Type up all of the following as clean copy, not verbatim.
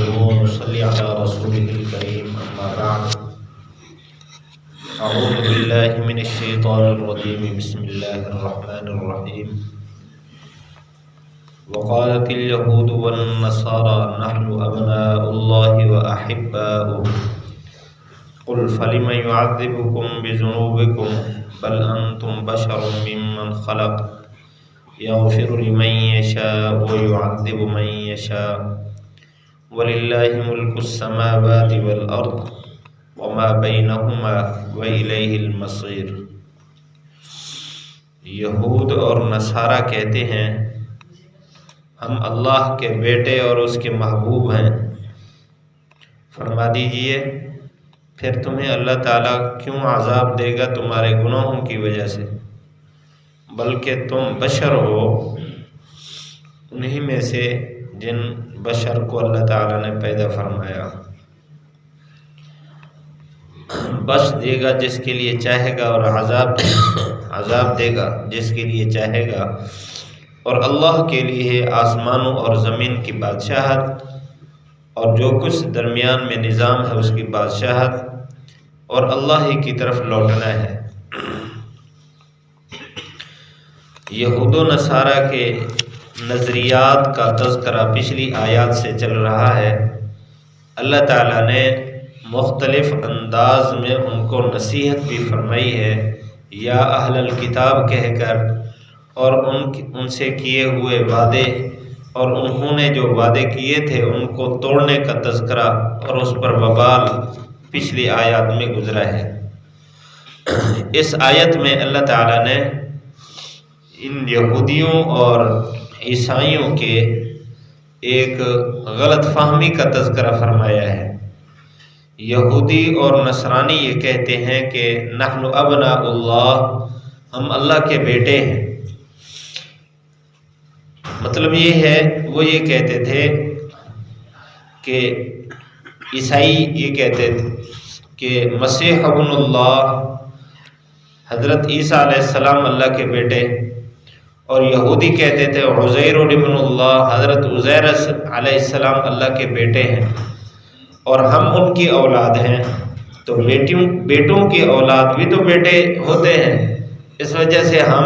نحمده ونصلي على رسوله الكريم أما بعد أعوذ بالله من الشيطان الرجيم بسم الله الرحمن الرحيم وقالت اليهود والنصارى نحن أبناء الله وأحباؤه قل فلم يعذبكم بذنوبكم بل أنتم بشر ممن خلق يغفر لمن يشاء ويعذب من يشاء ولله ملك السماوات والأرض وما بينهما وإليه المصير۔ یہود اور نصارہ کہتے ہیں ہم اللہ کے بیٹے اور اس کے محبوب ہیں۔ فرما دیجئے پھر تمہیں اللہ تعالیٰ کیوں عذاب دے گا تمہارے گناہوں کی وجہ سے، بلکہ تم بشر ہو انہی میں سے جن بشر کو اللہ تعالیٰ نے پیدا فرمایا۔ بخش دے گا جس کے لیے چاہے گا اور عذاب دے گا جس کے لیے چاہے گا، اور اللہ کے لیے ہے آسمانوں اور زمین کی بادشاہت اور جو کچھ درمیان میں نظام ہے اس کی بادشاہت، اور اللہ ہی کی طرف لوٹنا ہے۔ یہود و نصارہ کے نظریات کا تذکرہ پچھلی آیات سے چل رہا ہے۔ اللہ تعالیٰ نے مختلف انداز میں ان کو نصیحت بھی فرمائی ہے، یا اہل الکتاب کہہ کر، اور ان سے کیے ہوئے وعدے اور انہوں نے جو وعدے کیے تھے ان کو توڑنے کا تذکرہ اور اس پر وبال پچھلی آیات میں گزرا ہے۔ اس آیت میں اللہ تعالیٰ نے ان یہودیوں اور عیسائیوں کے ایک غلط فہمی کا تذکرہ فرمایا ہے۔ یہودی اور نصرانی یہ کہتے ہیں کہ نحن ابناء اللہ، ہم اللہ کے بیٹے ہیں۔ مطلب یہ ہے وہ یہ کہتے تھے کہ عیسائی یہ کہتے تھے کہ مسیح ابن اللہ، حضرت عیسیٰ علیہ السلام اللہ کے بیٹے، اور یہودی کہتے تھے عزیر ابن اللہ، حضرت عزیر علیہ السلام اللہ کے بیٹے ہیں اور ہم ان کی اولاد ہیں۔ تو بیٹوں کی اولاد بھی تو بیٹے ہوتے ہیں، اس وجہ سے ہم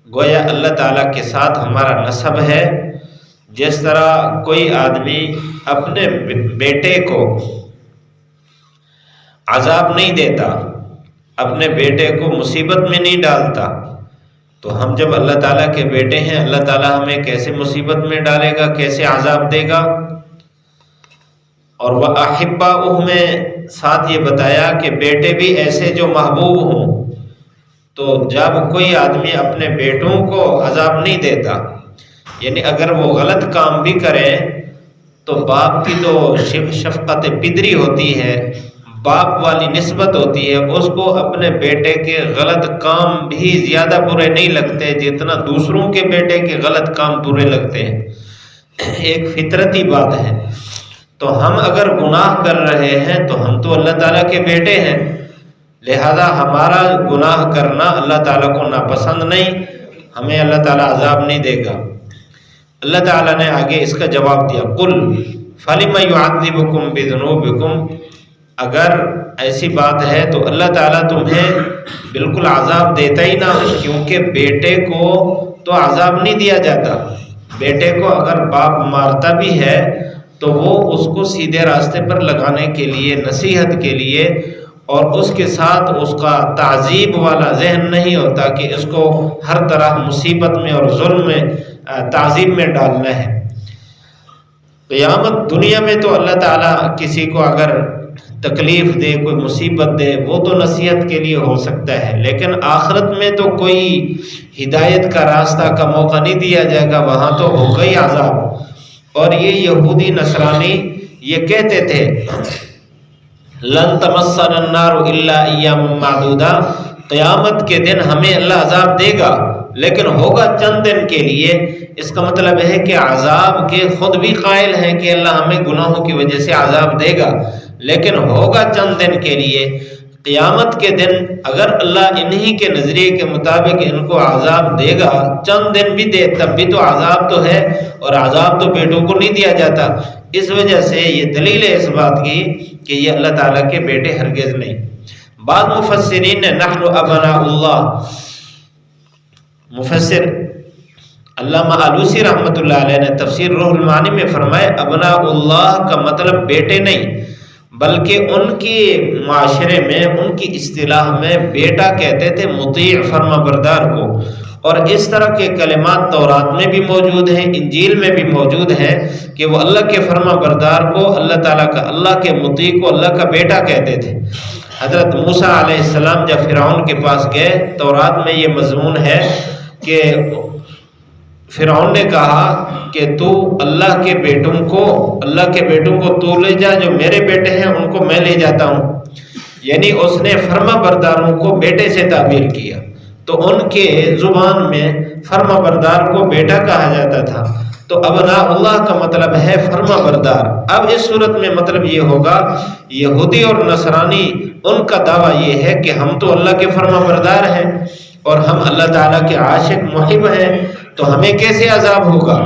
گویا اللہ تعالیٰ کے ساتھ ہمارا نسب ہے۔ جس طرح کوئی آدمی اپنے بیٹے کو عذاب نہیں دیتا، اپنے بیٹے کو مصیبت میں نہیں ڈالتا، تو ہم جب اللہ تعالیٰ کے بیٹے ہیں، اللہ تعالیٰ ہمیں کیسے مصیبت میں ڈالے گا، کیسے عذاب دے گا؟ اور وہ احباؤہ میں ساتھ یہ بتایا کہ بیٹے بھی ایسے جو محبوب ہوں۔ تو جب کوئی آدمی اپنے بیٹوں کو عذاب نہیں دیتا، یعنی اگر وہ غلط کام بھی کریں تو باپ کی تو شفقت پدری ہوتی ہے، باپ والی نسبت ہوتی ہے، اس کو اپنے بیٹے کے غلط کام بھی زیادہ برے نہیں لگتے جتنا دوسروں کے بیٹے کے غلط کام برے لگتے ہیں۔ ایک فطرتی بات ہے۔ تو ہم اگر گناہ کر رہے ہیں تو ہم تو اللہ تعالیٰ کے بیٹے ہیں، لہذا ہمارا گناہ کرنا اللہ تعالیٰ کو ناپسند نہیں، ہمیں اللہ تعالیٰ عذاب نہیں دے گا۔ اللہ تعالیٰ نے آگے اس کا جواب دیا، قل فلم یعذبکم بذنوبکم، اگر ایسی بات ہے تو اللہ تعالیٰ تمہیں بالکل عذاب دیتا ہی نہ، کیونکہ بیٹے کو تو عذاب نہیں دیا جاتا۔ بیٹے کو اگر باپ مارتا بھی ہے تو وہ اس کو سیدھے راستے پر لگانے کے لیے، نصیحت کے لیے، اور اس کے ساتھ اس کا تعذیب والا ذہن نہیں ہوتا کہ اس کو ہر طرح مصیبت میں اور ظلم میں، تعذیب میں ڈالنا ہے۔ قیامت دنیا میں تو اللہ تعالیٰ کسی کو اگر تکلیف دے، کوئی مصیبت دے، وہ تو نصیحت کے لیے ہو سکتا ہے، لیکن آخرت میں تو کوئی ہدایت کا راستہ کا موقع نہیں دیا جائے گا، وہاں تو ہوگا ہی عذاب۔ اور یہ یہودی نصرانی یہ کہتے تھے لن تمسنا النار الا ایاما معدودا، قیامت کے دن ہمیں اللہ عذاب دے گا لیکن ہوگا چند دن کے لیے۔ اس کا مطلب ہے کہ عذاب کے خود بھی قائل ہیں کہ اللہ ہمیں گناہوں کی وجہ سے عذاب دے گا، لیکن ہوگا چند دن کے لیے۔ قیامت کے دن اگر اللہ انہی کے نظریے کے مطابق ان کو عذاب دے گا، چند دن بھی دے، تب بھی تو عذاب تو ہے، اور عذاب تو بیٹوں کو نہیں دیا جاتا، اس وجہ سے یہ دلیل ہے اس بات کی کہ یہ اللہ تعالیٰ کے بیٹے ہرگز نہیں۔ بعض مفسرین نے نحن ابناء اللہ، مفسر علامہ آلوسی رحمۃ اللہ علیہ نے تفسیر روح المعانی میں فرمائے ابناء اللہ کا مطلب بیٹے نہیں، بلکہ ان کی معاشرے میں، ان کی اصطلاح میں بیٹا کہتے تھے مطیع، فرما بردار کو۔ اور اس طرح کے کلمات تورات میں بھی موجود ہیں، انجیل میں بھی موجود ہیں کہ وہ اللہ کے فرما بردار کو، اللہ تعالیٰ کا، اللہ کے مطیع کو اللہ کا بیٹا کہتے تھے۔ حضرت موسیٰ علیہ السلام جب فرعون کے پاس گئے، تورات میں یہ مضمون ہے کہ فرعون نے کہا کہ تو اللہ کے بیٹوں کو تو لے جا، جو میرے بیٹے ہیں ان کو میں لے جاتا ہوں۔ یعنی اس نے فرما برداروں کو بیٹے سے تعبیر کیا، تو ان کے زبان میں فرما بردار کو بیٹا کہا جاتا تھا۔ تو ابناء اللہ کا مطلب ہے فرما بردار۔ اب اس صورت میں مطلب یہ ہوگا، یہودی اور نصرانی ان کا دعویٰ یہ ہے کہ ہم تو اللہ کے فرما بردار ہیں اور ہم اللہ تعالیٰ کے عاشق محب ہیں، تو ہمیں کیسے عذاب ہوگا؟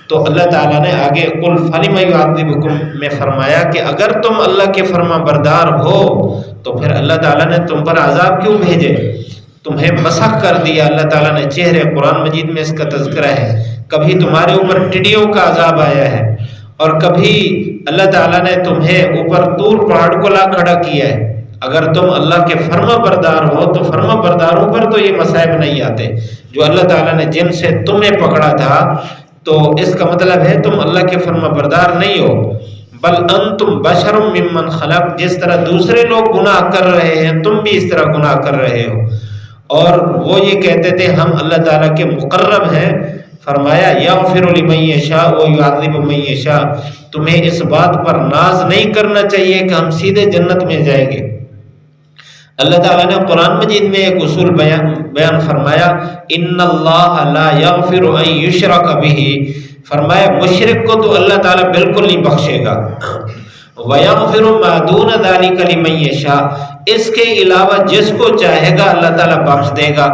تو اللہ تعالیٰ نے آگے قل فلم یعذبکم میں فرمایا کہ اگر تم اللہ کے فرما بردار ہو تو پھر اللہ تعالیٰ نے تم پر عذاب کیوں بھیجے؟ تمہیں مسخ کر دیا اللہ تعالیٰ نے چہرے، قرآن مجید میں اس کا تذکرہ ہے۔ کبھی تمہارے اوپر ٹڈیوں کا عذاب آیا ہے، اور کبھی اللہ تعالیٰ نے تمہیں اوپر طور پہاڑ کو لا کھڑا کیا ہے۔ اگر تم اللہ کے فرما بردار ہو تو فرما برداروں پر تو یہ مصائب نہیں آتے جو اللہ تعالیٰ نے جن سے تمہیں پکڑا تھا۔ تو اس کا مطلب ہے تم اللہ کے فرما بردار نہیں ہو، بل انتم بشر ممن خلق، جس طرح دوسرے لوگ گناہ کر رہے ہیں تم بھی اس طرح گناہ کر رہے ہو۔ اور وہ یہ کہتے تھے ہم اللہ تعالیٰ کے مقرب ہیں، فرمایا یغفر لمن یشاء ویعذب من یشاء، تمہیں اس بات پر ناز نہیں کرنا چاہیے کہ ہم سیدھے جنت میں جائیں گے۔ اللہ تعالیٰ نے قرآن مجید میں ایک اصول بیان فرمایا، ان اللہ لا یغفر ان یشرک بہ، فرمایا مشرک کو تو اللہ تعالیٰ بالکل نہیں بخشے گا، وَيَغْفِرُ مَا دُونَ ذَلِكَ لِمَن يَشَاءُ، اس کے علاوہ جس کو چاہے گا اللہ تعالیٰ بخش دے گا۔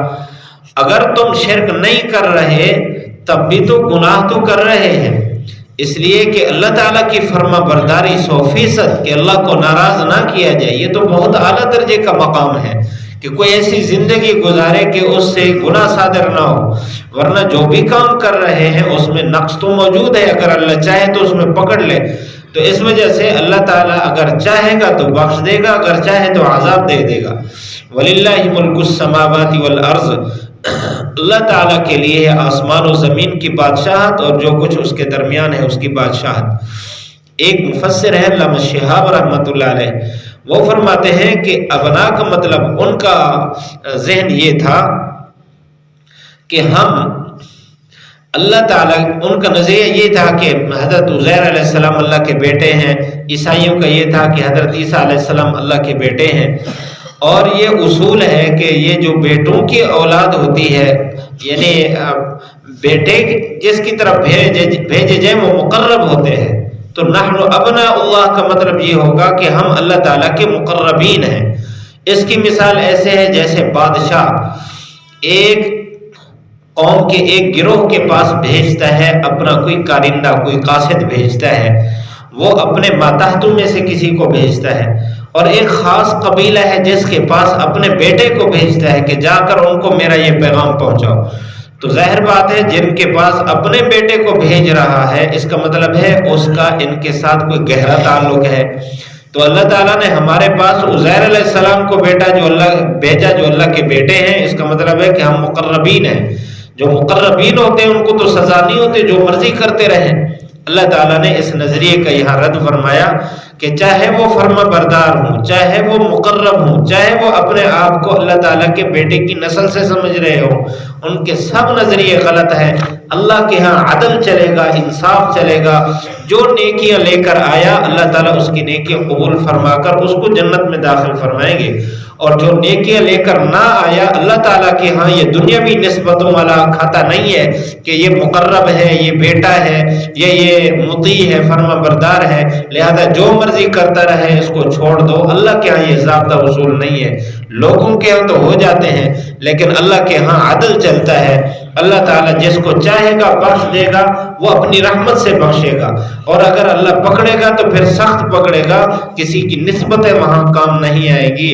اگر تم شرک نہیں کر رہے تب بھی تو گناہ تو کر رہے ہیں، اس لیے کہ اللہ تعالیٰ کی فرما برداری 100% کہ اللہ کو ناراض نہ کیا جائے، یہ تو بہت اعلیٰ درجے کا مقام ہے کہ کوئی ایسی زندگی گزارے کہ اس سے گناہ صادر نہ ہو، ورنہ جو بھی کام کر رہے ہیں اس میں نقص تو موجود ہے، اگر اللہ چاہے تو اس میں پکڑ لے۔ تو اس وجہ سے اللہ تعالیٰ اگر چاہے گا تو بخش دے گا، اگر چاہے تو عذاب دے دے گا۔ وَلِلَّهِ مُلْكُ السَّمَاوَاتِ وَالْأَرْضِ، اللہ تعالیٰ کے لیے ہے آسمان و زمین کی بادشاہت اور جو کچھ اس کے درمیان ہے اس کی بادشاہت۔ ایک مفسر ہے علامہ شہاب رحمۃ اللہ علیہ، وہ فرماتے ہیں کہ ابنا کا مطلب ان کا ذہن یہ تھا کہ ہم اللہ تعالیٰ، ان کا نظریہ یہ تھا کہ حضرت عزیر علیہ السلام اللہ کے بیٹے ہیں، عیسائیوں کا یہ تھا کہ حضرت عیسیٰ علیہ السلام اللہ کے بیٹے ہیں۔ اور یہ اصول ہے کہ یہ جو بیٹوں کی اولاد ہوتی ہے، یعنی بیٹے جس کی طرف بھیجے جائیں وہ مقرب ہوتے ہیں، تو نحن ابناء اللہ کا مطلب یہ ہوگا کہ ہم اللہ تعالیٰ کے مقربین ہیں۔ اس کی مثال ایسے ہے جیسے بادشاہ ایک قوم کے ایک گروہ کے پاس بھیجتا ہے اپنا کوئی کارندہ، کوئی قاصد بھیجتا ہے، وہ اپنے ماتحتوں میں سے کسی کو بھیجتا ہے، اور ایک خاص قبیلہ ہے جس کے پاس اپنے بیٹے کو بھیجتا ہے کہ جا کر ان کو میرا یہ پیغام پہنچاؤ۔ تو ظاہر بات ہے جن کے پاس اپنے بیٹے کو بھیج رہا ہے اس کا مطلب ہے اس کا ان کے ساتھ کوئی گہرا تعلق ہے۔ تو اللہ تعالیٰ نے ہمارے پاس عزیر علیہ السلام کو بیٹا جو اللہ بھیجا جو اللہ کے بیٹے ہیں، اس کا مطلب ہے کہ ہم مقربین ہیں۔ جو مقربین ہوتے ہیں ان کو تو سزا نہیں ہوتی، جو مرضی کرتے رہیں۔ اللہ تعالیٰ نے اس نظریے کا یہاں رد فرمایا کہ چاہے وہ فرما بردار ہوں، چاہے وہ مقرب ہوں، چاہے وہ اپنے آپ کو اللہ تعالیٰ کے بیٹے کی نسل سے سمجھ رہے ہوں، ان کے سب نظریے غلط ہیں۔ اللہ کے ہاں عدل چلے گا، انصاف چلے گا۔ جو نیکیاں لے کر آیا اللہ تعالیٰ اس کی نیکیاں قبول فرما کر اس کو جنت میں داخل فرمائیں گے، اور جو نیکیاں لے کر نہ آیا اللہ تعالیٰ کے ہاں یہ دنیاوی نسبتوں والا کھاتا نہیں ہے کہ یہ مقرب ہے، یہ بیٹا ہے، یہ مطیع ہے، فرما بردار ہے، لہذا جو مرضی کرتا رہے اس کو چھوڑ دو۔ اللہ کے ہاں یہ ضابطہ اصول نہیں ہے۔ لوگوں کے ہاں تو ہو جاتے ہیں لیکن اللہ کے ہاں عدل چلتا ہے. اللہ تعالیٰ جس کو چاہے گا بخش دے گا، وہ اپنی رحمت سے بخشے گا، اور اگر اللہ پکڑے گا تو پھر سخت پکڑے گا، کسی کی نسبتیں وہاں کام نہیں آئے گی.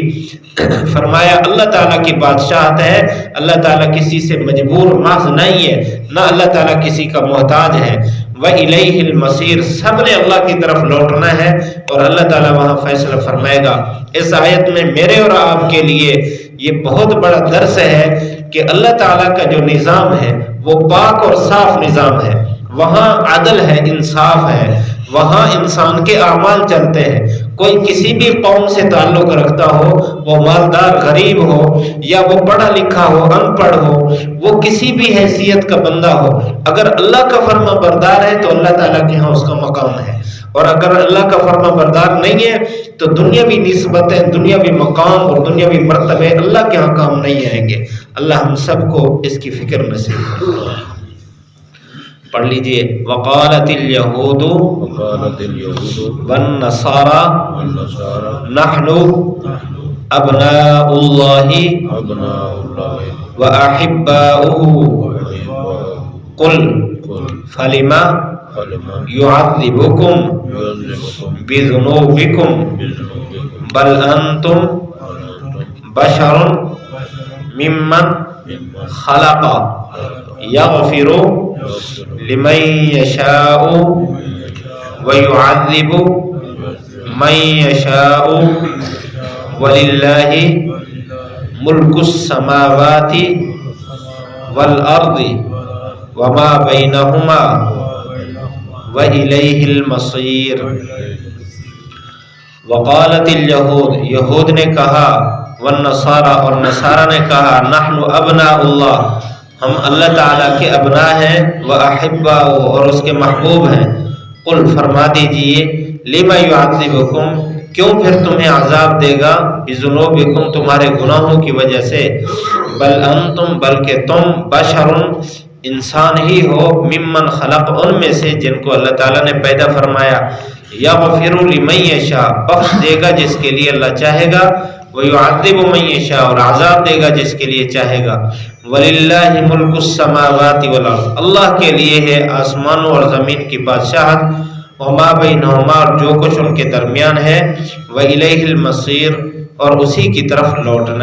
فرمایا اللہ تعالیٰ کی بادشاہت ہے، اللہ تعالیٰ کسی سے مجبور محض نہیں ہے، نہ اللہ تعالیٰ کسی کا محتاج ہے. وَإِلَيْهِ الْمَصِيرُ، سب نے اللہ کی طرف لوٹنا ہے اور اللہ تعالیٰ وہاں فیصلہ فرمائے گا. اس آیت میں میرے اور آپ کے لیے یہ بہت بڑا درس ہے کہ اللہ تعالیٰ کا جو نظام ہے وہ پاک اور صاف نظام ہے. وہاں عدل ہے، انصاف ہے، وہاں انسان کے اعمال چلتے ہیں. کوئی کسی بھی قوم سے تعلق رکھتا ہو، وہ مالدار غریب ہو یا وہ پڑھا لکھا ہو ان پڑھ ہو، وہ کسی بھی حیثیت کا بندہ ہو، اگر اللہ کا فرما بردار ہے تو اللہ تعالیٰ کے ہاں اس کا مقام ہے، اور اگر اللہ کا فرما بردار نہیں ہے تو دنیاوی نسبتیں، دنیاوی مقام اور دنیاوی مرتبے اللہ کے ہاں کام نہیں آئیں گے. اللہ ہم سب کو اس کی فکر نصیب فرمائے. پڑھ لیجئے. وقالت اليہود والنصارى نحن ابناء اللہ واحباؤہ قل فلم يعذبكم بذنوبكم بل انتم بشر ممن خلق یغفر لمن یشاء ویعذب من یشاء وللہ ملک السماوات والارض وما بینہما وإلیہ المصیر. وقالت الیہود، یہود نے کہا، والنصارى اور نصارہ نے کہا، نحن ابناء اللہ، ہم اللہ تعالیٰ کے ابنا ہیں، وأحباؤہ اور اس کے محبوب ہیں. قل فرما دیجئے، لما يعذبكم کیوں پھر تمہیں عذاب دے گا، بذنوبکم تمہارے گناہوں کی وجہ سے، بل انتم بلکہ تم، بشر انسان ہی ہو، ممن خلق ان میں سے جن کو اللہ تعالیٰ نے پیدا فرمایا، یغفر لمن یشاء بخش دے گا جس کے لیے اللہ چاہے گا، ویعذب من یشاء اور عذاب دے گا جس کے لیے چاہے گا. وللہ ملک السماوات والارض اللہ کے لیے ہے آسمانوں اور زمین کی بادشاہت، وما بینہما اور جو کچھ ان کے درمیان ہے، وإلیہ المصیر اور اسی کی طرف لوٹنا ہے.